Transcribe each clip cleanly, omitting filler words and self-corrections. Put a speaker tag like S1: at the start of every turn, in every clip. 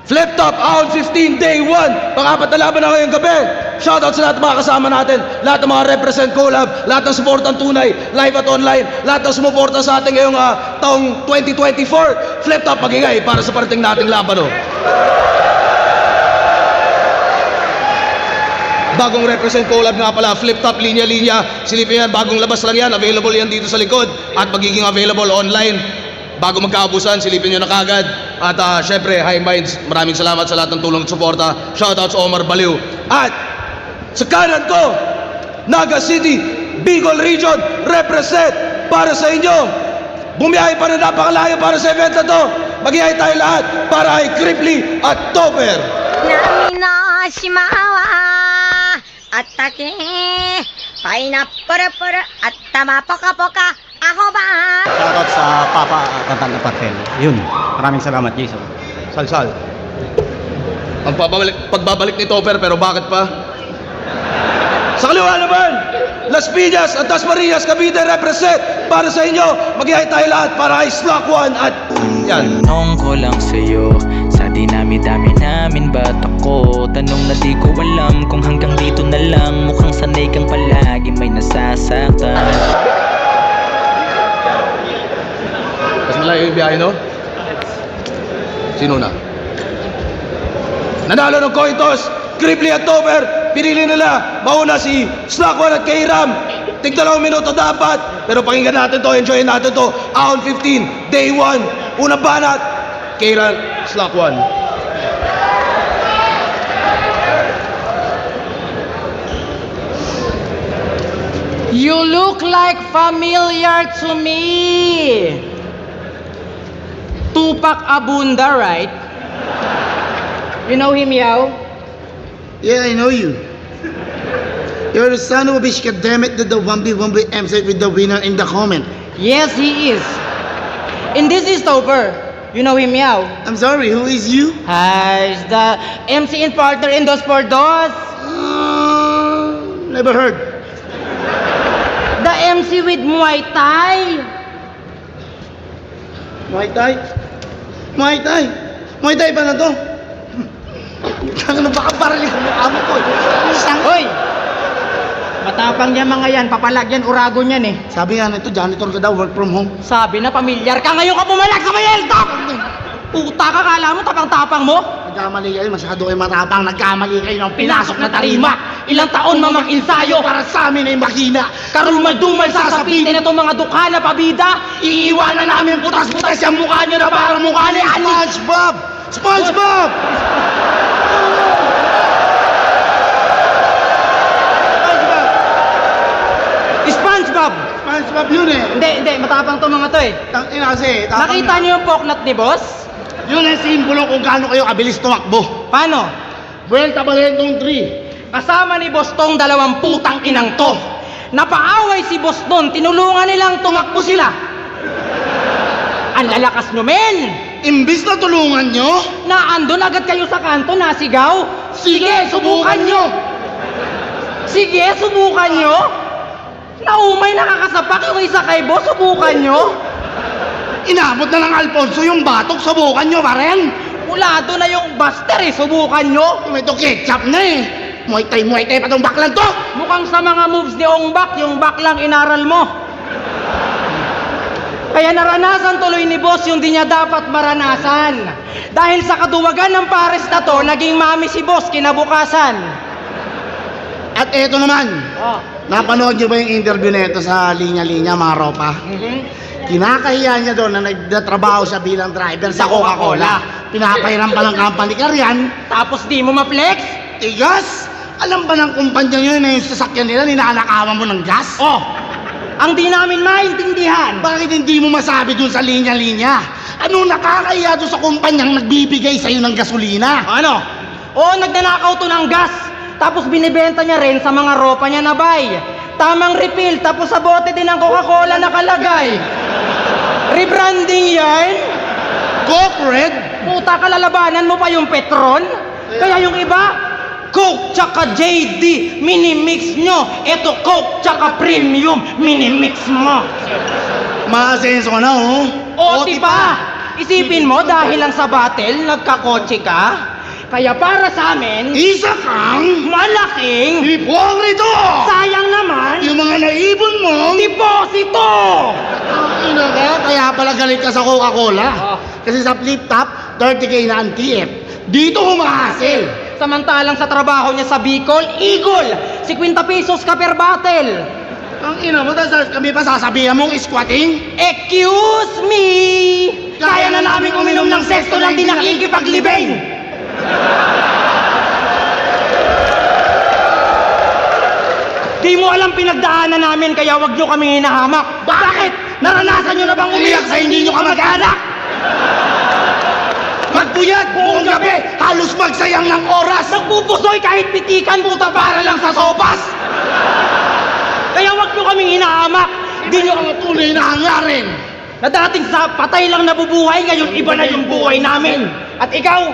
S1: Flip Top, Ahon 15, Day 1. Pang-apat na laban na ngayong gabi. Shoutout sa lahat ng mga kasama natin. Lahat ng mga represent collab. Lahat ng supportang tunay, live at online. Lahat ng sumuporta sa ating ngayong taong 2024. Flip Top, magingay para sa parating nating laban. Bagong represent collab nga pala, Flip Top, linya-linya. Silipin yan, bagong labas lang yan. Available yan dito sa likod. At magiging available online. Bago magkaabusan, silipin nyo na kagad. At syempre, High Minds, maraming salamat sa lahat ng tulong at suporta. Shoutout sa Omar Baliw. At sa kanan ko, Naga City, Bicol Region, represent para sa inyo. Bumiyahe pa na napakalayo para sa event na to. Maghihay tayo lahat para kay Cripply at Topper.
S2: Nami no shimawa atake painapura-pura at tama poka-poka ako ba?
S3: Shoutout sa Papa Tantan na Partel. Yun. Maraming salamat, Jason.
S1: Salsal. Ang pagbabalik ni Topper, pero bakit pa? Sa kaliwa naman, Las Piñas at Tas Marias, Cavite represent para sa inyo. Maghihay tayo lahat para kay Slack 1 at yan.
S4: Tanong ko lang sa'yo, sa dinami-dami namin ba't ako? Tanong na di ko alam kung hanggang dito na lang. Mukhang sanay kang palagi may nasasaktan.
S1: Mas malayo yung biyahe, no? Sino na? Nanalo ng coin toss, Cripply at Topper. Pinili nila, mauna si Slack 1 at K-Ram. Tig 2 minuto dapat. Pero pakinggan natin to, enjoyin natin to. Ahon 15, Day 1. Unang banat, K-Ram, Slack 1.
S5: You look like familiar to me. Tupac Abunda, right? You know him, Yao?
S6: Yeah, I know you. You're the son of a bitch, goddammit, did the 1v1 MC with the winner in the comment.
S5: Yes, he is. And this is Topper. You know him, Yao?
S6: I'm sorry, who is you?
S5: He's the MC and partner in Dos por Dos.
S6: Never heard.
S5: The MC with Muay Thai.
S6: Muay Thai? Muay Thai? Muay Thai ba na to? Ano baka barili ko mukha mo ko eh. Isang...
S5: Hoy! Matapang niya mga yan, papalagyan, urago niyan eh.
S6: Sabi nga nito, janitor ka daw, work from home.
S5: Sabi na pamilyar ka, ngayon ka pumalag sa may L-top! Puta ka, kala mo tapang-tapang mo?
S6: Nagkamali kayo, masyado kayo matapang. Nagkamali kayo ng
S5: Pinasok na tarima, ilang taon mamag-insayo
S6: para sa amin ay makina.
S5: karumal-dumal sasapitin na itong mga dukha na pabida.
S6: Iiwanan namin putas-putas yung mukha niyo na parang mukha ni SpongeBob! SpongeBob!
S5: SpongeBob!
S6: SpongeBob yun eh.
S5: Hindi, matapang to mga to eh.
S6: Tangina kasi, tapang
S5: Nakita
S6: na.
S5: niyo yung poknat ni boss?
S6: Yun ang simbolo kung gaano kayo kabilis tumakbo.
S5: Paano?
S6: Vuelta Balentong 3.
S5: Kasama ni boss tong dalawang putang inang to. Napaaway si boss nun, tinulungan nilang tumakbo sila. Ang lalakas nyo, men!
S6: Imbis na tulungan nyo,
S5: Na andun agad kayo sa kanto, nasigaw.
S6: sige, subukan nyo.
S5: Sige, subukan nyo. Naumay nakakasapak yung isa kay boss, subukan nyo.
S6: Inabot na ng Alfonso yung batok, subukan nyo pa rin.
S5: Ulado na yung buster eh, subukan nyo.
S6: Ito ketchup na eh. Muay Thai pa tong baklan to.
S5: Mukhang sa mga moves ni Ongbak, yung back lang inaral mo. Kaya naranasan tuloy ni boss yung di niya dapat maranasan. Dahil sa kaduwagan ng pares na to, naging mami si boss kinabukasan.
S6: At eto naman,
S5: Oh.
S6: napanood nyo ba yung interview nito sa linya-linya mga ropa? Kinakahiya niya doon na nagtatrabaho siya bilang driver sa Coca-Cola. Pinapahiram pa ng company car yan.
S5: Tapos di mo ma-flex?
S6: Tigas! Alam ba ng kumpanya nyo na yung sasakyan nila, ninanakawan mo ng gas?
S5: Oh, ang di namin maintindihan.
S6: Bakit hindi mo masabi dun sa linya-linya? Ano nakakahiya doon sa kumpanyang nagbibigay sa'yo ng gasolina?
S5: Ano? Oo, nagnanakaw to ng gas. Tapos binibenta niya rin sa mga ropa niya na buy. Tamang refill, tapos sa bote din ng Coca-Cola nakalagay. Rebranding yan?
S6: Coke Red?
S5: Puta ka, lalabanan mo pa yung Petron? Kaya yung iba, Coke tsaka JD, mini-mix nyo. Eto Coke tsaka Premium, mini-mix mo.
S6: Maasenso ka na, oh.
S5: OT pa! Isipin mo, dahil lang sa battle, nagkakotse ka? Kaya para sa amin,
S6: Isa kang
S5: malaking
S6: hipokrito!
S5: sayang naman
S6: Yung mga naibon mo,
S5: deposito!
S6: ina ka, kaya pala galit ka sa Coca-Cola.
S5: Oh.
S6: Kasi sa flip top, 30K na ang TF. Dito humahasil.
S5: Samantalang sa trabaho niya sa Bicol, Eagle! 50 pesos ka per battle!
S6: Ang ina mo, tapos kami pa sasabihan mong squatting?
S5: Excuse me! Kaya na namin uminom ng sesto lang di nakikipaglibing! Di mo alam pinagdaanan namin kaya wag nyo kami hinahamak. Bakit? Naranasan nyo na bang umiyak sa hindi nyo kamag-anak?
S6: Magpuyat buong gabi, halos magsayang ng oras.
S5: Nagpupusoy kahit pitikan puta para lang sa sopas! Kaya wag nyo kaming hinahamak. Di nyo
S6: Ang tunay na hangarin.
S5: na dating sa patay lang nabubuhay, ngayon iba na yung buhay namin. At ikaw,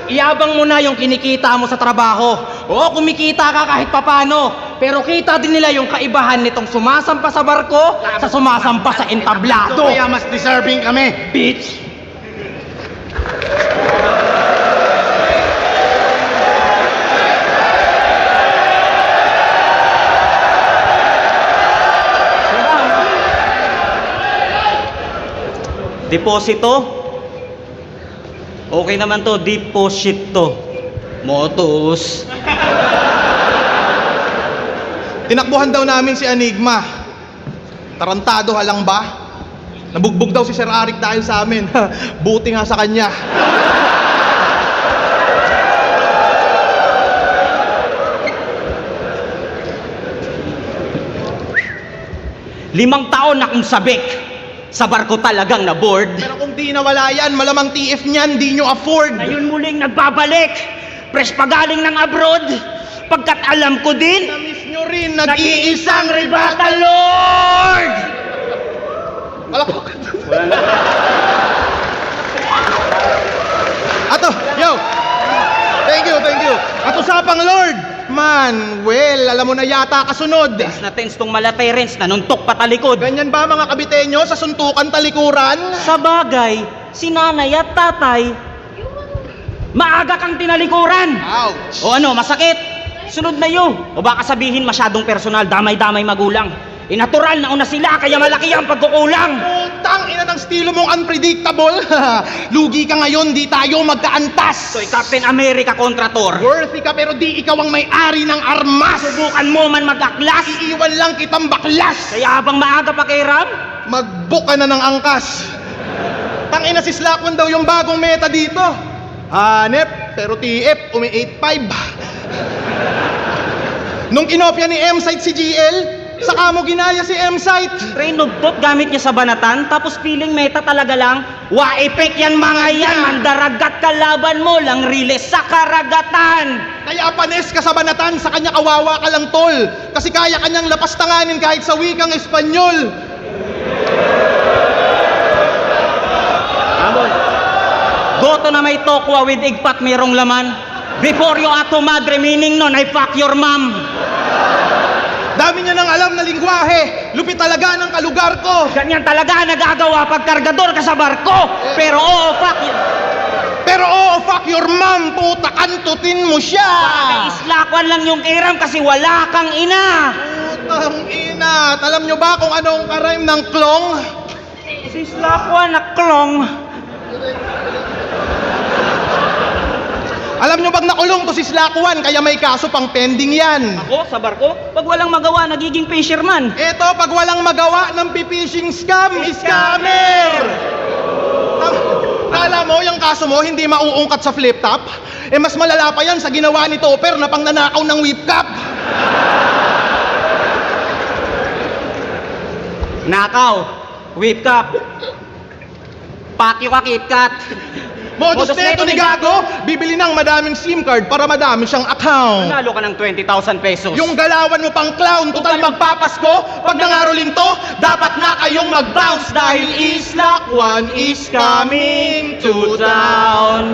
S5: iabang mo na yung kinikita mo sa trabaho. Oo, kumikita ka kahit papano. Pero kita din nila yung kaibahan nitong sumasampa sa barko sa sumasampa sa entablado.
S6: Kaya mas deserving kami.
S5: Bitch!
S3: Deposito? Okay naman to, deposito. Motos.
S1: Tinakbuhan daw namin si Enigma. Tarantado halang ba? Nabugbog daw si Sir Arik dahil sa amin. Buti nga sa kanya.
S5: Limang taon na akong sabik. Sa barko talagang na-board.
S1: Pero kung di nawala yan, malamang TF niyan, di nyo afford.
S5: Ngayon muling nagbabalik. Fresh pa galing ng abroad. Pagkat alam ko din,
S1: Na-miss nyo rin,
S5: nag-iisang Rebata Lord!
S1: Palakpak. Ato, yo! Thank you. At usapang Lord, Manuel, alam mo na yata kasunod.
S5: Na tense tong malaterens, nanuntok pa talikod.
S1: Ganyan ba mga kabitenyo sa suntukan talikuran?
S5: Sa bagay, si nanay at tatay, maaga kang tinalikuran.
S1: Ouch!
S5: O ano, masakit? Sunod na yun. O baka sabihin masyadong personal, damay-damay magulang. Natural na una sila, kaya malaki ang pagkukulang.
S1: Putang ina ng estilo mong unpredictable. Lugi ka ngayon, di tayo magkaantas.
S5: So'y Captain America kontra Thor.
S1: Worthy ka pero di ikaw ang may-ari ng armas.
S5: Subukan mo man mag-aklas.
S1: Iiwan lang kitang baklas.
S5: Kaya habang maaga pa kay Ram,
S1: Mag-book ka na ng angkas. Tangina si Slackman daw yung bagong meta dito. Hanep, pero TF, umi 8-5. Nung kinopya ni M-Site si GL, saka mo ginaya si M-Site.
S5: Trainugtot gamit niya sa banatan, tapos feeling meta talaga lang. Wa-epek yan mga yan, mandaragat kalaban mo lang riles sa karagatan.
S1: Kaya panes ka sa banatan, sa kanya kawawa ka lang tol. Kasi kaya kanyang lapastanganin kahit sa wikang Espanyol.
S5: Goto na may tokwa with igpat merong laman. Before you ato madre, meaning nun, I fuck your mom.
S1: Dami niya nang alam na lingwahe. Lupit talaga ng kalugar ko.
S5: Ganyan talaga nagagawa pag kargador ka sa barko. Pero oo, fuck you.
S1: Pero fuck your mom, puta, kantutin mo siya.
S5: Islakwan lang yung kiram kasi wala kang ina.
S1: Putang ina. Alam nyo ba kung anong karime ng klong?
S5: Si Islakwan na klong.
S1: Alam nyo bang nakulong to si Slakwan kaya may kaso pang pending yan?
S5: Ako, sa barko? Pag walang magawa, nagiging fisherman.
S1: Eto, pag walang magawa ng pipishing scam, scammer! Kala mo, yung kaso mo hindi mauungkat sa flip top? Eh mas malala pa yan sa ginawa ni Topper na pangnanakaw ng whip cap.
S5: Nakaw, whip cup, pakyo ka KitKat.
S1: Modus neto ni Gago, bibili ng madaming SIM card para madami siyang account.
S5: Nanalo ka ng 20,000 pesos.
S1: Yung galawan mo pang clown, total magpapasko. Pag nangarolin to, dapat na kayong mag-bounce dahil Islak One is coming to town.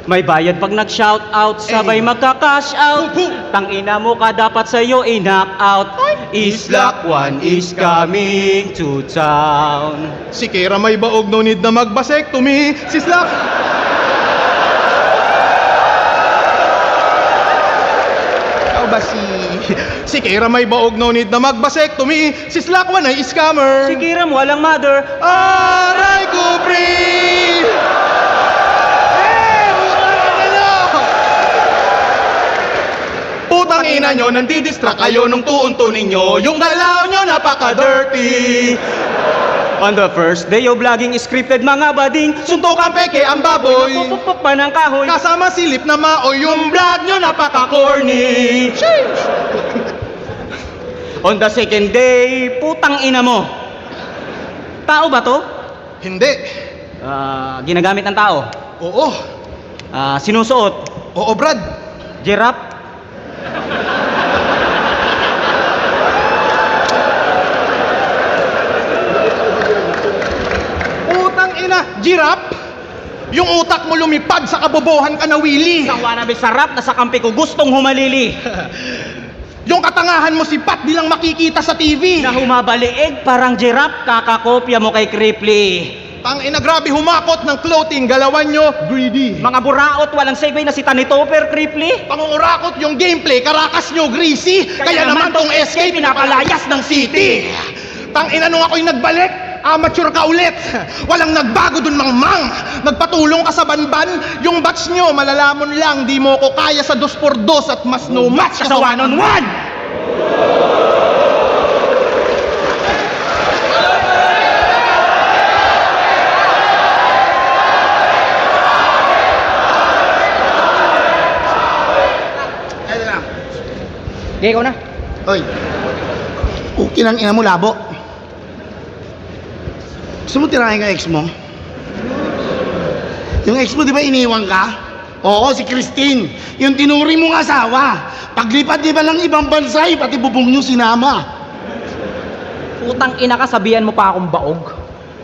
S3: May bayad pag nag-shout out, sabay magka-cash out. Tangina mo ka dapat sa'yo i-knock out. Islak one is coming to town.
S1: Si Kira may baog, no need na magbasektomy. Si Slack... Ikaw ba si Kira may baog, no need na magbasektomy. Si Slack one ay scammer.
S3: Si Kira mo walang mother.
S1: Aray ko, pre! Putang ina nyo, nandidistract kayo nung tuunto ninyo. Yung galaw nyo, napaka-dirty.
S3: On the first day of vlogging, scripted mga bading.
S1: Suntok ang peke, ang baboy.
S3: Pupupuk pa ng kahoy.
S1: Kasama silip na maoy, yung vlog nyo, napaka-corny.
S3: On the second day, putang ina mo. Tao ba to?
S1: Hindi.
S3: Ginagamit ng tao.
S1: Oo.
S3: Sinusuot.
S1: Oo, Brad.
S3: Giraffe.
S1: Putang ina, giraffe. Yung utak mo lumipad sa kabobohan ka na Willy.
S3: Isang wannabe sarap na sa kampi ko gustong humalili.
S1: Yung katangahan mo si Pat bilang makikita sa TV.
S3: Na humabaliig parang giraffe, kakakopya mo kay Cripply.
S1: Tang ina, grabe humakot ng clothing, galawan nyo, greedy.
S3: Mga buraot, walang segue na si Tani Topper, Cripply.
S1: Pangungurakot yung gameplay, karakas nyo, greasy. Kaya naman tong SK pinapalayas ng city. Tang ina, nung ako'y nagbalik, amateur ka ulit. Walang nagbago dun, mang. Nagpatulong ka sa banban. Yung batch nyo, malalamon lang, di mo ko kaya sa 2x2 at mas no match ka sa 1-on-1.
S5: Okay, ikaw na.
S6: Oy, ukin ang ina mo, labo. Gusto mo tirahin ka ex mo? Yung ex mo, di ba iniwan ka? Oo, si Christine. Yung tinuri mong asawa. Paglipat di ba ng ibang bansa, pati bubong nyo sinama.
S5: Putang ina ka, sabihan mo pa akong baog.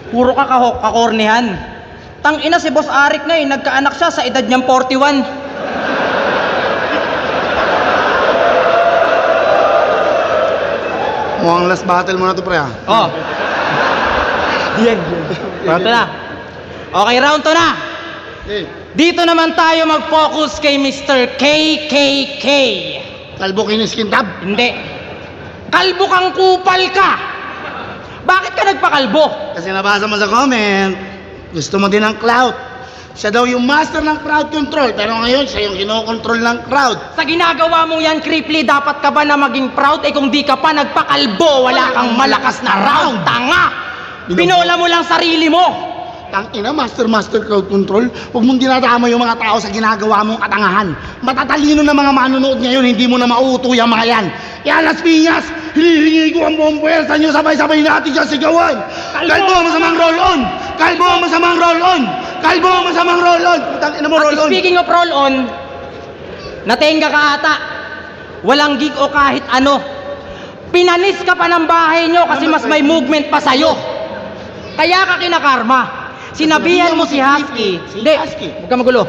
S5: Puro ka kakornihan. Tang ina si Boss Arik na nagkaanak siya sa edad niyang 41.
S6: Mukhang last battle mo na to, pre, ha?
S5: Oh. Yan. Round 2 na. Okay, round 2 na.
S6: Okay.
S5: Dito naman tayo mag-focus kay Mr. KKK.
S6: Kalbo kinis kintab.
S5: Hindi. Kalbo kang kupal ka. Bakit ka nagpakalbo?
S6: Kasi nabasa mo sa comment, gusto mo din ng clout. Siya daw yung master ng crowd control, pero ngayon siya yung kinokontrol ng crowd.
S5: Sa ginagawa mong yan, Cripply, dapat ka ba na maging proud? Eh kung di ka pa nagpakalbo, wala kang malakas na round. Tanga! Pinola mo lang sarili mo.
S6: Tangina, master crowd control. Huwag mong dinadama yung mga tao sa ginagawa mong katangahan. Matatalino na mga manonood ngayon, hindi mo na mauuto yung mga yan. Kaya Las Piñas, hinihingi ko ang buong puwersa nyo, sabay-sabay natin siya sigawan. Kalbo ang masamang roll-on! Kalbo ang masamang roll-on! Kalbo ang masamang roll-on! Tangina mo,
S5: At
S6: roll-on!
S5: speaking of roll-on, natenga ka ata. Walang gig o kahit ano. Pinanis ka pa ng bahay nyo kasi mas may movement pa sa'yo. Kaya ka kinakarma. Sinabihan mo si Husky. Hindi, huwag ka magulo.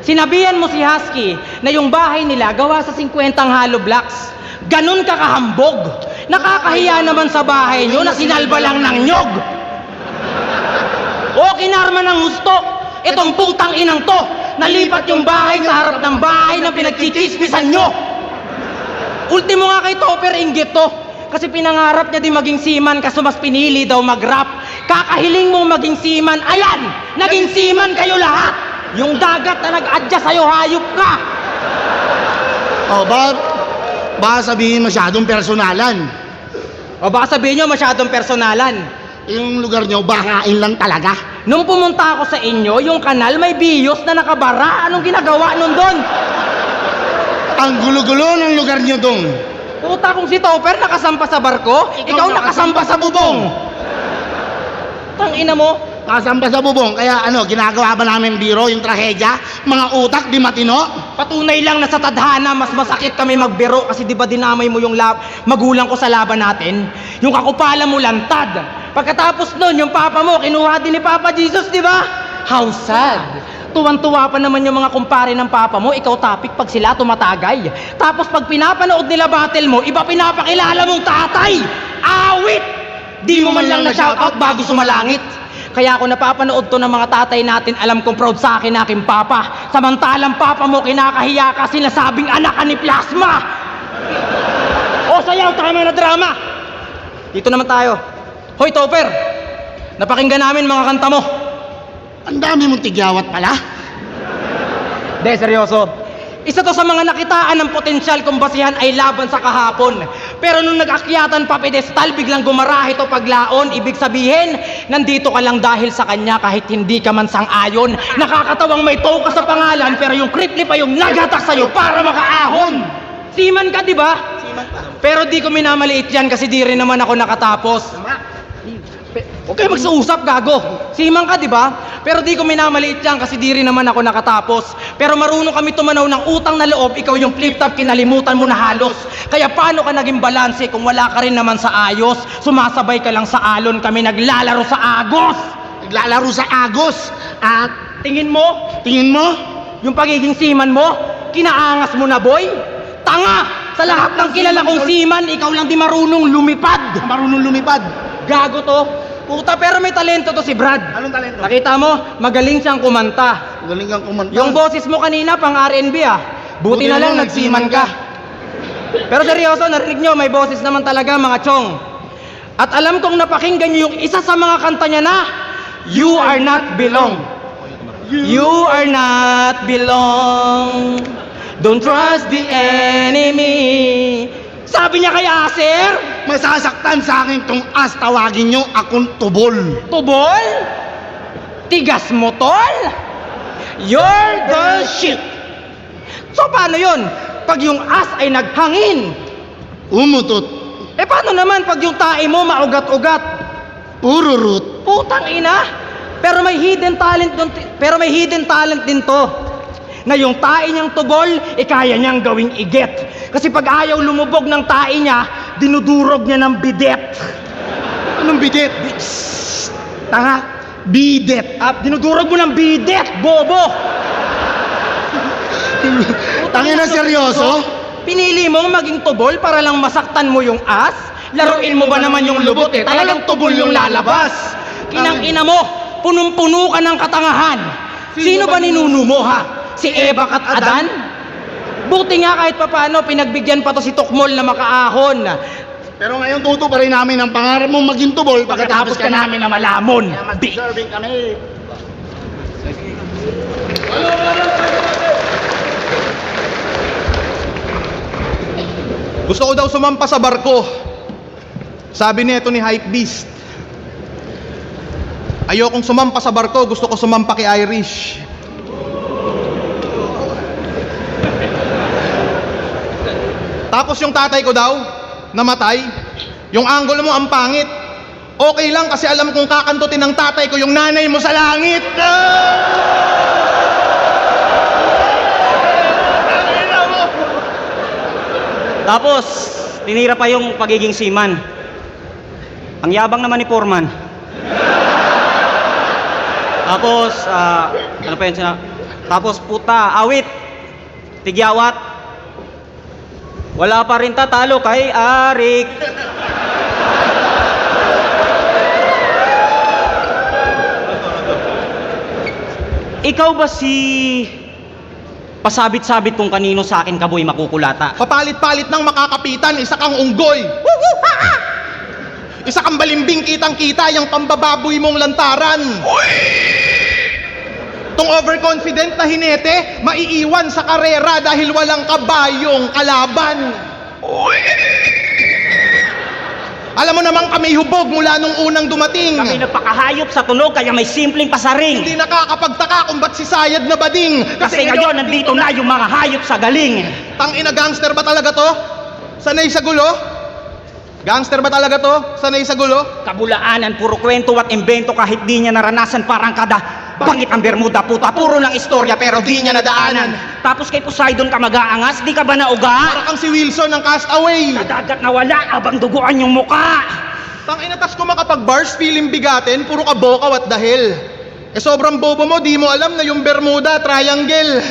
S5: Sinabihan mo si Husky na yung bahay nila gawa sa 50 hollow blocks. Ganun ka kahambog. Nakakahiya naman sa bahay nyo na sinalba lang ng nyog. O kinarma ng gusto. Itong putang inang to. Nalipat yung bahay sa harap ng bahay na pinagchichismisan nyo. Ultimo nga kay Topper, inggit to. Kasi pinangarap niya din maging seaman kaso mas pinili daw mag-rap. Kakahiling mong maging seaman, ayan! Naging seaman kayo lahat! Yung dagat na nag-adjust sa'yo, hayop ka!
S6: Oh, baka sabihin masyadong personalan.
S5: O baka sabihin nyo masyadong personalan.
S6: Yung lugar nyo, bakain lang talaga.
S5: Nung pumunta ako sa inyo, yung kanal may biyos na nakabara. Anong ginagawa nun doon?
S6: Ang gulo-gulo ng lugar nyo dong.
S5: Puta kung si Topper nakasampa sa barko, ikaw nakasampa sa bubong. Tangina mo.
S6: Kasamba sa bubong, kaya ano, ginagawa ba namin biro yung trahedya? Mga utak di matino?
S5: Patunay lang na sa tadhana, mas masakit kami magbiro kasi di ba dinamay mo yung magulang ko sa laban natin? Yung kakupalan mo lantad. Pagkatapos nun, yung papa mo, kinuha din ni Papa Jesus, di ba? How sad. Tuwan-tuwa pa naman yung mga kumpare ng papa mo, ikaw topic pag sila tumatagay. Tapos pag pinapanood nila battle mo, iba pinapakilala mong tatay! Awit! Di mo man lang na-shoutout bago sumalangit. Kaya ako napapanood to ng mga tatay natin, alam kong proud sa akin aking papa. Samantalang papa mo kinakahiya ka, sinasabing anak ka ni Plasma! O sayaw, tama na drama! Dito naman tayo. Hoy Topper! Napakinggan namin mga kanta mo.
S6: Ang dami mong tigyawat pala.
S5: De, seryoso. Isa to sa mga nakitaan ng potensyal kung basihan ay laban sa kahapon. Pero nung nag-akyatan pa pedestal, biglang gumarahe to paglaon. Ibig sabihin, nandito ka lang dahil sa kanya kahit hindi ka man sang-ayon. Nakakatawang may tow ka sa pangalan, pero yung kripli pa yung nagatak sa'yo para makaahon. Siman ka, di ba?
S6: Siman pa.
S5: Pero di ko minamaliit yan kasi di rin naman ako nakatapos. Huwag kayo magsausap, gago. Simang ka, di ba? Pero di ko minamaliit yan kasi di rin naman ako nakatapos. Pero marunong kami tumanaw ng utang na loob, ikaw yung flip-top, kinalimutan mo na halos. Kaya paano ka naging balanse kung wala ka rin naman sa ayos? Sumasabay ka lang sa alon, kami naglalaro sa agos.
S6: Naglalaro sa agos. At
S5: Tingin mo, yung pagiging siman mo, kinaangas mo na, boy? Tanga! Sa lahat ng kilala kong siman, ikaw lang di marunong lumipad.
S6: marunong lumipad.
S5: Gago to. Puta, pero may talento to si Brad.
S6: Anong talento?
S5: Nakita mo, magaling siyang kumanta.
S6: Galing kang kumanta.
S5: Yung boses mo kanina, pang R&B ah. Buti na lang nagsiman ka. Pero seryoso, narinig nyo, may boses naman talaga mga chong. At alam kong napakinggan nyo yung isa sa mga kanta niya na You Are Not Belong. You are not belong. Don't trust the enemy. Sabi niya kay Aser,
S6: Masasaktan sa akin tong as, tawagin nyo akong tubol.
S5: Tubol? Tigas mo, tol? You're the shit. So paano yun? Pag yung as ay naghangin.
S6: Umutot.
S5: Eh paano naman pag yung tae mo maugat-ugat?
S6: Ururut.
S5: Putang ina. Pero may hidden talent din to. Na yung tae niyang tugol, kaya niyang gawing iget. Kasi pag ayaw lumubog ng tae niya, dinudurog niya ng bidet.
S6: Anong bidet? Tanga. Bidet.
S5: Dinudurog mo ng bidet, bobo!
S6: Tangina seryoso?
S5: Pinili mong maging tubol para lang masaktan mo yung as? Laruin mo ba naman yung lubot eh? Talagang tubol yung lalabas. Kinang ina mo, punong-puno ka ng katangahan. Sino ba ninuno mo ha? Si Eva at Adan? Buti nga kahit papano pinagbigyan pa to si Tukmol na makaahon.
S6: Pero ngayon tuto pa rin namin ang pangarap mong maging tubol
S5: Pagkatapos ka namin na malamon.
S6: Mag-deserving kami.
S1: Gusto ko daw sumampa sa barko. Sabi nito ni Hypebeast. Ayokong sumampa sa barko, gusto ko sumampa kay Irish. Tapos yung tatay ko daw, namatay. Yung angulo mo ang pangit. Okay lang kasi alam kong kakantutin ng tatay ko yung nanay mo sa langit.
S3: Tapos, tinira pa yung pagiging seaman. Ang yabang naman ni Foreman. Tapos, ano pa yun siya? Tapos, puta, awit, tigyawat. Wala pa rin tatalo kay Arik. Ikaw ba si pasabit-sabit kung kanino sa akin kaboy makukulata?
S1: Papalit-palit ng makakapitan, isa kang unggoy. Isa kang balimbing, kitang-kita yung pambababoy mong lantaran. Tong overconfident na hinete, maiiwan sa karera dahil walang kabayong kalaban. Alam mo naman kami hubog mula nung unang dumating.
S3: Kami nagpakahayop sa tunog kaya may simpleng pasaring.
S1: Hindi nakakapagtaka kung ba't si Sayad na bading.
S3: Kasi ngayon nandito na yung mga hayop sa galing.
S1: Tangina, gangster ba talaga to? Sanay sa gulo? Gangster ba talaga to? Sanay sa gulo?
S3: Kabulaanan, puro kwento at imbento kahit di niya naranasan parang kada bangit ang Bermuda, puta, puro lang istorya pero di niya nadaanan. Tapos kay Poseidon ka mag-aangas, di ka ba nauga?
S1: Para kang si Wilson ng Castaway.
S3: Sa dagat na wala, abang duguan yung muka.
S1: Tangina, tas kung makapag-bars, feeling bigatin, puro ka bokaw at dahil. Eh sobrang bobo mo, di mo alam na yung Bermuda Triangle.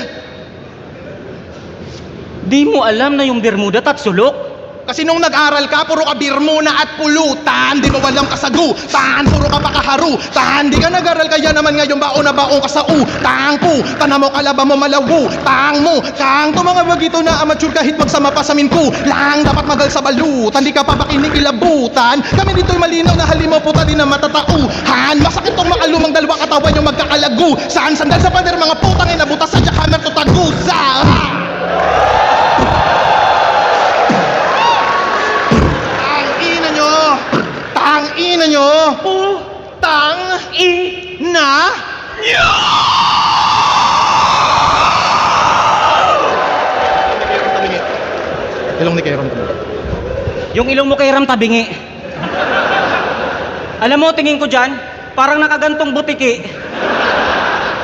S3: Di mo alam na yung Bermuda at sulok?
S1: Kasi nung nag-aral ka, puro ka birmuna at pulutan. Di mo walang kasagutan, puro ka pakaharutan. Di ka nag-aral, kaya naman ngayon baon na baon ka sa utang po. Tanam mo, kalaba mo, malawu, tang mo. Kang to mga bagito na amateur kahit magsama pa sa minku lang. Dapat magal sa balutan, di ka papakinig ilabutan. Kami dito'y malinaw na halimaw puta di na matatauhan. Masakit tong makalumang dalawa katawan yung magkakalagu. Saan sandal sa pader mga putang inabutas sa jackhammer to tagusa. Tang ina nyo! Tang ina nyo! Ilong ni Kairam tabingi.
S3: Yung ilong mo kay Ram tabingi. Alam mo, tingin ko dyan, parang nakagantong butiki.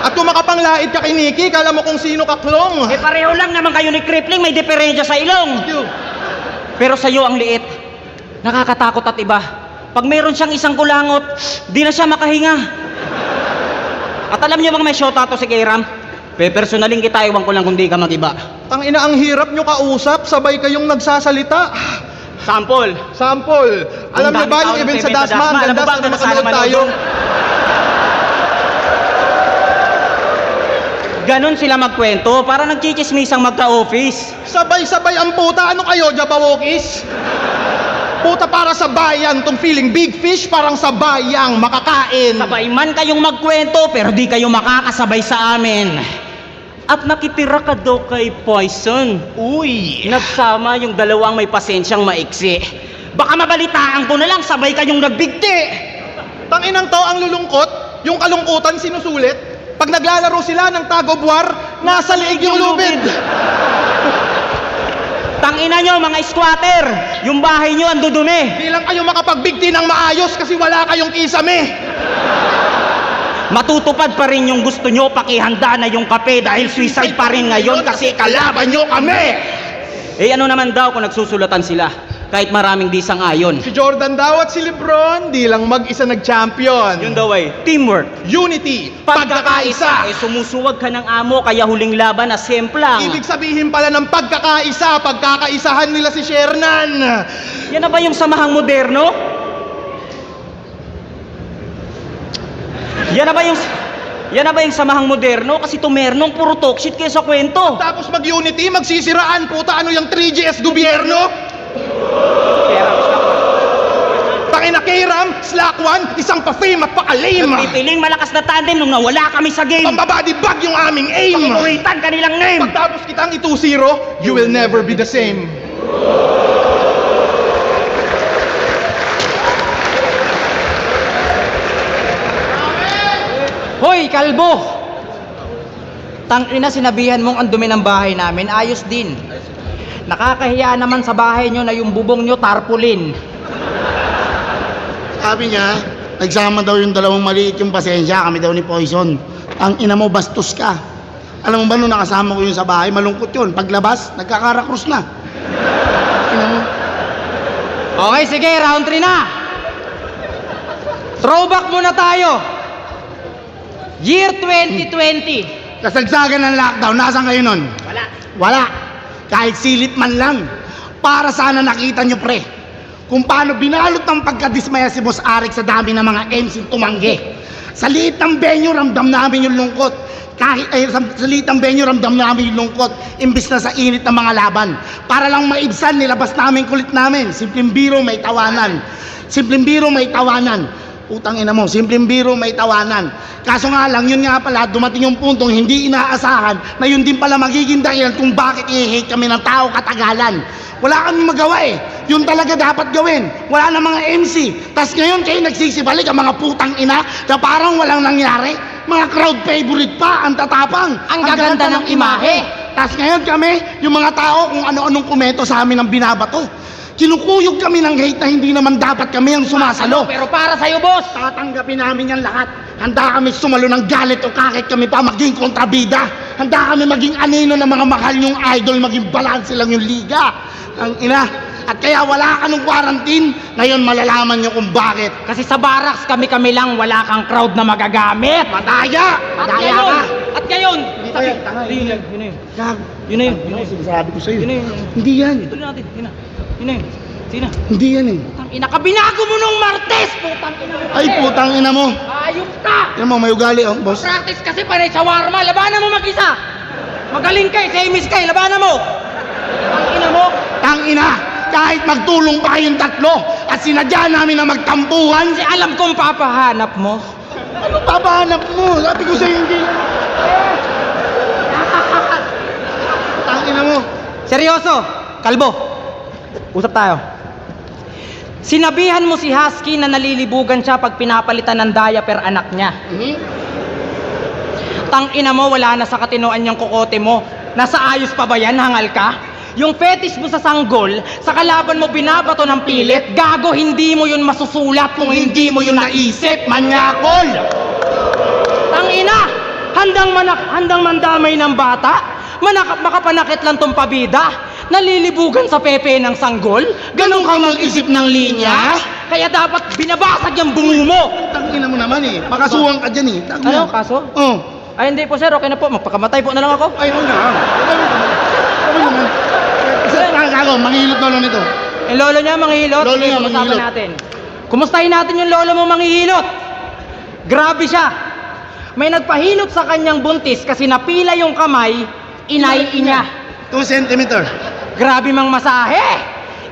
S1: At kung makapanglait ka kay Nikki, kala mo kung sino kaklong.
S3: Eh pareho lang naman kayo ni Kripling, may diferensya sa ilong. Pero sa'yo ang liit. Nakakatakot at iba. Pag mayroon siyang isang kulangot, di na siya makahinga. At alam niyo bang may shota to si Kairam? Pe-personaling kita, iwan ko lang kung di ka mag-iba.
S1: Tang ina, ang hirap nyo kausap, sabay kayong nagsasalita.
S3: Sample.
S1: Sample. Alam niyo ba yung event sa Dasma? Ang ganda, sana makanood tayo.
S3: Ganon sila magkwento, para nagchichismisang magka-office.
S1: Sabay-sabay ang puta. Ano kayo, Jabawokis? Puta, para sa bayan tong feeling big fish, parang sa bayang makakain.
S3: Sabay man kayong magkwento, pero di kayo makakasabay sa amin. At nakitira ka daw kay Poison.
S1: Uy.
S3: Nagsama yung dalawang may pasensyang maiksi. Baka mabalitaan ko na lang, sabay kayong nagbigti.
S1: Tanginang to ang lulungkot, yung kalungkutan sinusulit. Pag naglalaro sila ng tag of war, nasa liig yung lubid.
S3: Tangina nyo mga squatter, yung bahay nyo ang dudumi.
S1: Di lang kayo makapagbigti ng maayos kasi wala kayong kisame.
S3: Matutupad pa rin yung gusto nyo, pakihanda na yung kape dahil suicide pa rin ngayon kasi
S1: kalaban nyo kami.
S3: Eh ano naman daw kung nagsusulatan sila, kahit maraming di sang-ayon.
S1: Si Jordan daw at si Lebron, di lang mag-isa nag-champion.
S3: Yun daw ay teamwork.
S1: Unity, pagkakaisa.
S3: Eh sumusuwag ka ng amo, kaya huling laban na semplang.
S1: Ibig sabihin pala ng pagkakaisa, pagkakaisahan nila si Shernan.
S3: Yan na ba yung samahang moderno? Yan na ba yung samahang moderno? Kasi tumernong puro talk shit kayo sa kwento.
S1: Tapos mag-unity, magsisiraan, puta, ano yung 3GS gobyerno? Tangina Kairam, Slack 1, isang pa-fame at pa-lame.
S3: Nagpipiling malakas na tandem nung nawala kami sa game.
S1: Pambabody bag yung aming aim.
S3: Panguritan kanilang name.
S1: Pagtapos kitang 2-0, you will never be the same.
S5: Hoy, kalbo! Tangina, sinabihan mong ang dumi ng bahay namin, ayos din. Nakakahiya naman sa bahay nyo na yung bubong nyo tarpaulin.
S6: Sabi niya, nagsama daw yung dalawang maliit yung pasensya, kami daw ni Poison. Ang ina mo, bastos ka. Alam mo ba nung nakasama ko yun sa bahay, malungkot yun. Paglabas, nagkakarakrus na. Ina mo.
S5: Okay, sige, round 3 na! Throwback muna tayo! Year 2020.
S6: Kasagsagan ng lockdown, nasaan kayo nun?
S5: Wala.
S6: Wala. Kahit silip man lang. Para sana nakita nyo, pre, kung paano binalot ng pagkadismaya si Boss Arik sa dami ng mga MC tumanggi. Sa liit ng venue, ramdam namin yung lungkot. Sa liit ng venue, ramdam namin yung lungkot. Imbis na sa init ng mga laban. Para lang maibsan, nilabas namin kulit namin. Simpleng biro, may tawanan. Simpleng biro, may tawanan. Utang ina mo, simpleng biro, may tawanan. Kaso nga lang, yun nga pala, dumating yung puntong hindi inaasahan na yun din pala magiging dahilan kung bakit i-hate kami ng tao katagalan. Wala kami magawa eh. Yun talaga dapat gawin. Wala na mga MC. Tas ngayon kayo nagsisibalik ang mga putang ina na parang walang nangyari. Mga crowd favorite pa, ang tatapang.
S5: Ang gaganda ng imahe.
S6: Tas ngayon kami, yung mga tao kung ano-anong komento sa amin ang binabato. Kinukuyog kami ng hate na hindi naman dapat kami ang sumasalo.
S5: Pero para sa'yo, boss!
S6: Tatanggapin namin yan lahat. Handa kami sumalo ng galit o kahit kami pa maging kontrabida. Handa kami maging anino ng mga mahal yung idol, maging balanse lang yung liga. Ang ina, At kaya wala ka nung quarantine. Ngayon malalaman nyo kung bakit.
S5: Kasi sa barracks kami-kami lang, wala kang crowd na magagamit.
S6: Madaya!
S5: At
S6: Madaya
S5: ngayon,
S6: ka!
S5: at ngayon,
S6: Hindi yan, tanga,
S5: Yun na yun, yun na yun.
S6: Gag.
S5: Yun na yun,
S6: Ano
S5: yun na yun.
S6: sinasabi ko sa'yo?
S5: Yun na yun.
S6: Hindi yan.
S5: Tuloy natin, yun na. Yun na yun. Sige na.
S6: Hindi yan eh.
S5: Putang ina ka, binago mo nung Martes! Putang ina mo
S6: Ay,
S5: kasi.
S6: putang ina mo.
S5: Ayop ka!
S6: Yan mo, may ugali oh, boss.
S5: Practice kasi panay shawarma, labanan mo mag-isa! Magaling ka eh, semis ka eh, labanan mo! Ang ina mo!
S6: Tangina, kahit magtulong pa kayong tatlo at sinadya namin na magtampuhan,
S5: Kasi alam kong papahanap mo.
S6: ano papahanap mo? Sabi ko sa'yo hindi. Tangina mo.
S5: Seryoso, kalbo. Usap tayo. Sinabihan mo si Husky na nalilibugan siya pag pinapalitan ng diaper anak niya. Tangina mo, wala na sa katinoan yung kokote mo. Nasa ayos pa ba yan, hangal ka? Yung fetish mo sa sanggol, sa kalaban mo binabato ng pilit, gago, hindi mo yun masusulat kung hindi mo yun naisip, manyakol! Tangina! Handang mandamay ng bata? Makapanakit lang tong pabida? Nalilibugan sa pepe ng sanggol?
S6: Ganun ka mag-isip ng linya?
S5: Kaya dapat binabasag yung bungo mo!
S6: Tangina mo naman eh. Makasuhan ka dyan eh. Tangina.
S5: Ano, kaso?
S6: Oh.
S5: Ay, hindi po sir, okay na po. Magpakamatay po na lang ako.
S6: Ay, huwag na. Ano naman? Isa nakakago, manghihilot lolo nito.
S5: Yung lolo niya, manghihilot.
S6: Lolo
S5: Sige,
S6: niya,
S5: pag-usapan
S6: manghihilot.
S5: natin. Kumustahin natin yung lolo mo manghihilot. Grabe siya. May nagpahilot sa kanyang buntis kasi napila yung kamay, inay niya.
S6: 2 centimeter.
S5: Grabe mang masahe.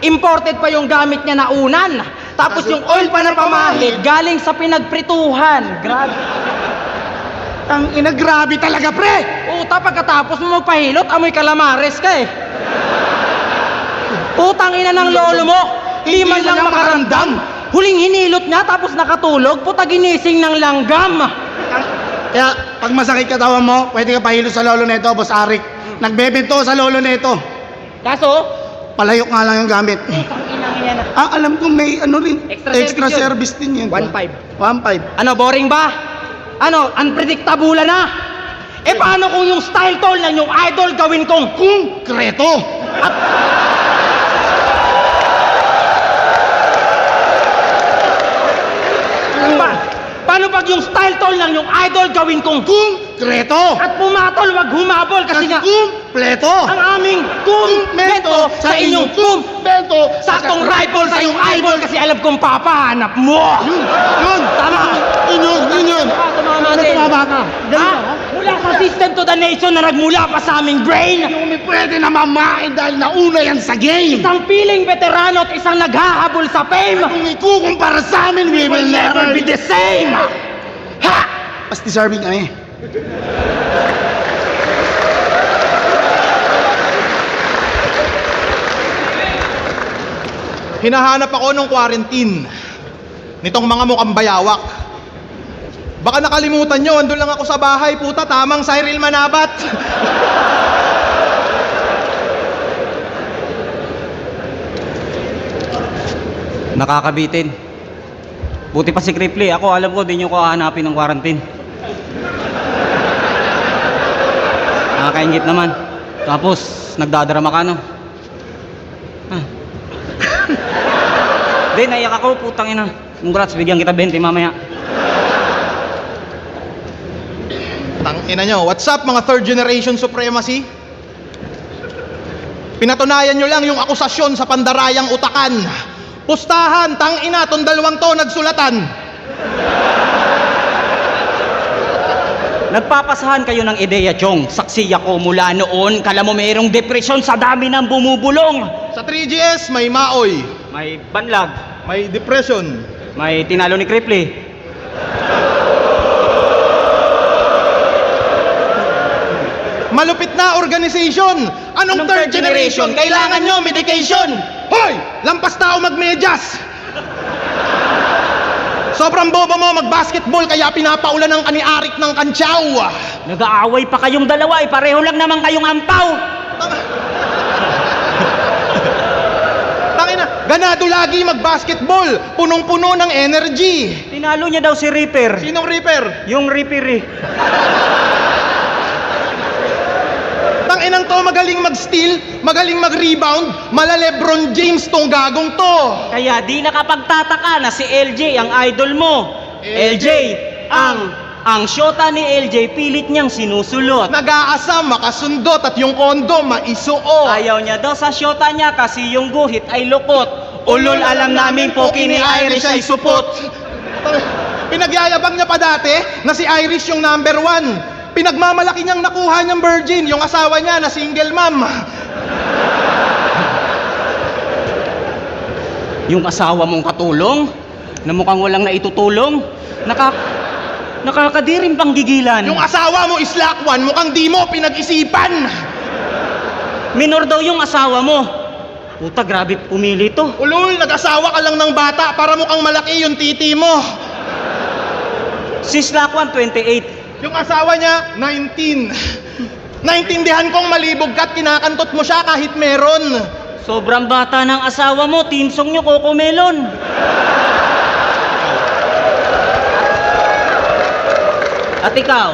S5: Imported pa yung gamit niya na unan. Tapos yung oil pa na pamahid, galing sa pinagprituhan. Grabe.
S6: Tangina, grabe talaga, pre!
S5: Puta, pagkatapos mo magpahilot, amoy calamares ka eh. Putang ina ng lolo mo, hindi man lang makaramdam. Huling hinilot niya tapos nakatulog, puta ginising ng langgam.
S6: Kaya, pag masakit katawan mo, pwede ka pahilot sa lolo nito, Boss Arik. Nagbebento sa lolo nito.
S5: Kaso,
S6: Palayok nga lang yung gamit.
S5: putang ina yan.
S6: Alam ko may ano rin,
S5: Extra
S6: extra
S5: service
S6: service din yan.
S5: 1.5.
S6: 1.5.
S5: Ano, boring ba? Ano, unpredictable na? Eh paano kung yung style tol ng yung idol gawin kong
S6: Konkreto!
S5: Paano pag yung style tol ng yung idol gawin kong
S6: Konkreto!
S5: at pumatol wag humabol kasi nga
S6: Kumpleto!
S5: ang aming kumento sa inyong
S6: kumpleto!
S5: saktong rifle sa iyong eyeball kasi alam kong papahanap mo.
S6: Yun!
S5: Tama.
S6: Yun!
S5: Tumama
S6: Ano
S5: natin.
S6: tumama ka?
S5: Ha? Mula sa system to the nation na nagmula pa sa aming brain.
S6: Yung may pwede na mamain dahil nauna yan sa game!
S5: Isang piling veterano at isang naghahabol sa fame.
S6: Kung ikukumpara sa amin, we will never be the
S5: same. Ha!
S6: Mas deserving kami.
S1: Hinahanap ako nung quarantine nitong mga mukhang bayawak. Baka nakalimutan nyo, andun lang ako sa bahay, puta, tamang Cyril Manabat.
S3: Nakakabitin. Buti pa si Kripley. Ako, alam ko, di nyo ko hahanapin ng quarantine. Nakakaingit naman. Tapos, nagdadrama ka, no? Ah. Di, naiyak ako, putang ina. Congrats, bigyan kita 20 mamaya.
S1: Tangina nyo, what's up mga third generation supremacy? Pinatunayan nyo lang yung akusasyon sa pandarayang utakan. Pustahan, tangina, tong dalawang to nagsulatan.
S3: Nagpapasahan kayo ng ideya, Chong. Saksi ako mula noon. Kala mo mayroong depresyon sa dami ng bumubulong.
S1: Sa 3GS, may maoy,
S3: May banlag.
S1: may depression.
S3: May tinalo ni Kripley.
S1: Malupit na organization. Anong third generation? Kailangan nyo medication. Hoy! Lampas tao magmedyas. Sobrang bobo mo mag-basketball kaya pinapaulan ng kaniarik ng kantsaw.
S3: Nag-aaway pa kayong dalawa eh. Pareho lang naman kayong ampaw.
S1: Tangina, ganado lagi mag-basketball. Punong-puno ng energy.
S3: Tinalo niya daw si Reaper.
S1: Sinong reaper?
S3: Yung Reaper eh.
S7: inang to magaling mag-steal, magaling mag-rebound, mala Lebron James tong gagong to.
S3: Kaya di nakapagtataka na si LJ ang idol mo. LJ, ang syota ni LJ pilit niyang sinusulot.
S7: Nag-aasam, makasundot at yung kondo maisuot.
S3: Ayaw niya daw sa syota niya kasi yung guhit ay lukot. Ulol, alam namin po kini Irish ay supot.
S7: Pinagyayabang niya pa dati na si Irish yung number 1. Pinagmamalaki niyang nakuha niyang virgin, yung asawa niya na single mom.
S3: Yung asawa mong katulong, na mukhang walang naitutulong, nakakadirim pang gigilan.
S7: Yung asawa mo is lakwan, mukhang di mo pinag-isipan.
S3: Minor daw yung asawa mo. Puta, grabe pumili to.
S7: Ulul, nag-asawa ka lang ng bata para mukhang malaki yung titi mo.
S3: Sis Lakwan, 28.
S7: Yung asawa niya, 19. Naintindihan kong malibog ka't kinakantot mo siya kahit meron.
S3: Sobrang bata ng asawa mo, teamsong nyo, Coco Melon. At ikaw,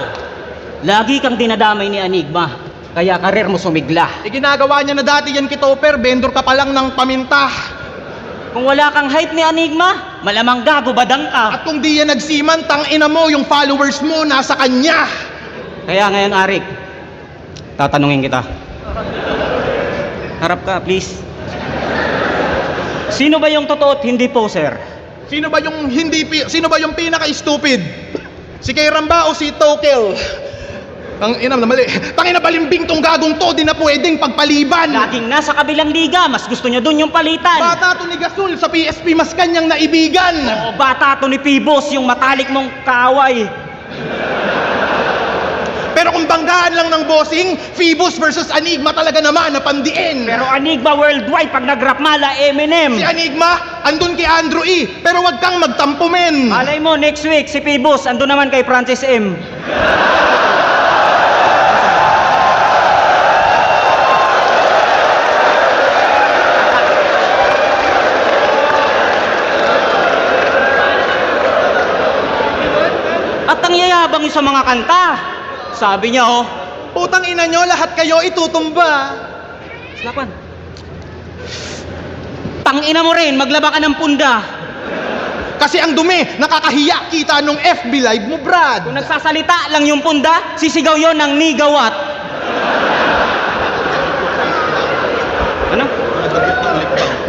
S3: lagi kang dinadamay ni Enigma, kaya karir mo sumigla.
S7: Ginagawa niya na dati yan kitoper, vendor ka pa lang ng paminta.
S3: Kung wala kang hype ni Enigma, malamang gago badang ka.
S7: At kung di yan nagsiman, tangina mo, yung followers mo nasa kanya.
S3: Kaya ngayon, Arik, tatanungin kita. Harap ka, please. Sino ba yung totoo at hindi poser?
S7: Sino ba yung pinaka-stupid? Si Kairam ba o si Tokel? Ang inam na mali. Tangina balimbing tong gagong to, di na pwedeng pagpaliban.
S3: Laging nasa kabilang liga, mas gusto niya dun yung palitan.
S7: Bata to ni Gasol, sa PSP mas kanyang naibigan.
S3: O bata to ni Pibos, yung matalik mong kaaway.
S7: Pero kung banggaan lang ng bossing, Phoebus versus Enigma talaga naman na pandiin.
S3: Pero Enigma worldwide pag nag-rap mala Eminem.
S7: Si Enigma, andun kay Andrew E. Pero wag kang magtampo men.
S3: Malay mo, next week, si Pibos, ando naman kay Francis M. At ang yayabang sa mga kanta. Sabi niya, oh,
S7: Putang ina nyo, lahat kayo itutumba.
S3: Slapan. Tangina mo rin, maglaba ka ng punda.
S7: Kasi ang dumi, nakakahiya kita nung FB live mo, Brad.
S3: Kung nagsasalita lang yung punda, sisigaw yon ng nigawat. Ano?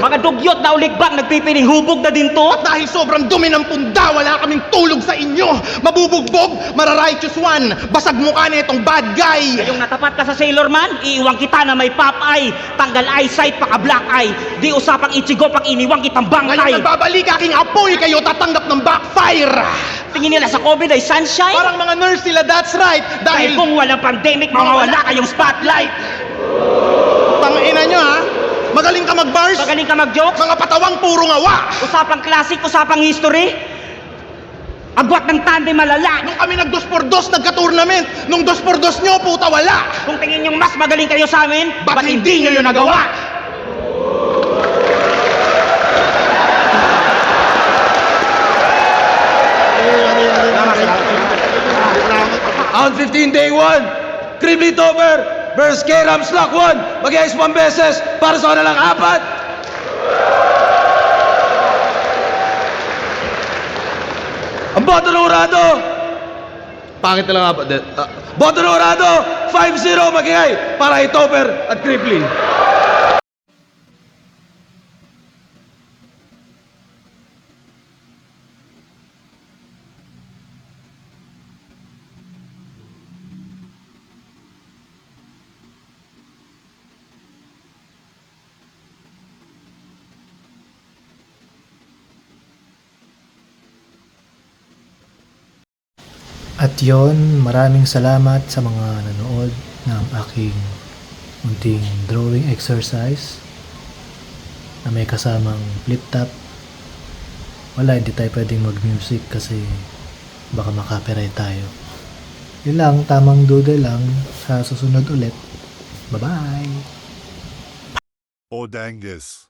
S3: Mga dugyot na uligbang, nagpipiling hubog na din to.
S7: At dahil sobrang dumi ng punda, wala kaming tulog sa inyo. Mabubugbog, mararighteous one. Basag mukha na itong bad guy.
S3: Yung natapat ka sa Sailor Man, iiwang kita na may pop eye. Tanggal eyesight, paka black eye. Di usapang ichigo pag iniwang kitang bangkay.
S7: Ngayon nagbabalik aking apoy, kayo tatanggap ng backfire.
S3: Tingin nila sa COVID ay sunshine.
S7: Parang mga nurse sila, that's right.
S3: Dahil kung walang pandemic, mawawala kayong spotlight.
S7: Tangina nyo ha, magaling ka mag-bars,
S3: Magaling ka mag-jokes.
S7: mga patawang puro ngawa.
S3: Usapang classic, usapang history. Agwat ng tandem malala.
S7: Nung kami nag-2x2, nagka-tournament, nung 2x2 nyo, puta wala.
S3: Kung tingin nyo mas magaling kayo sa amin,
S7: Ba't hindi nyo yun nagawa?
S1: Round 15, day 1. Kribli Topper versus K-Rams Lock 1. Mag-iayos pang beses para sa kanilang 4. Ang boto ng Urado. Pangit na lang apat. Boto ng Urado, 5-0 mag-iay para kay Topper at Kribli.
S8: At yon, maraming salamat sa mga nanood ng aking munting drawing exercise na may kasamang flip top. Wala, hindi tayo pwedeng mag-music kasi baka makapiright tayo. Yun lang, tamang doodle lang. Sa susunod ulit. Bye-bye!
S9: Oh, dang this.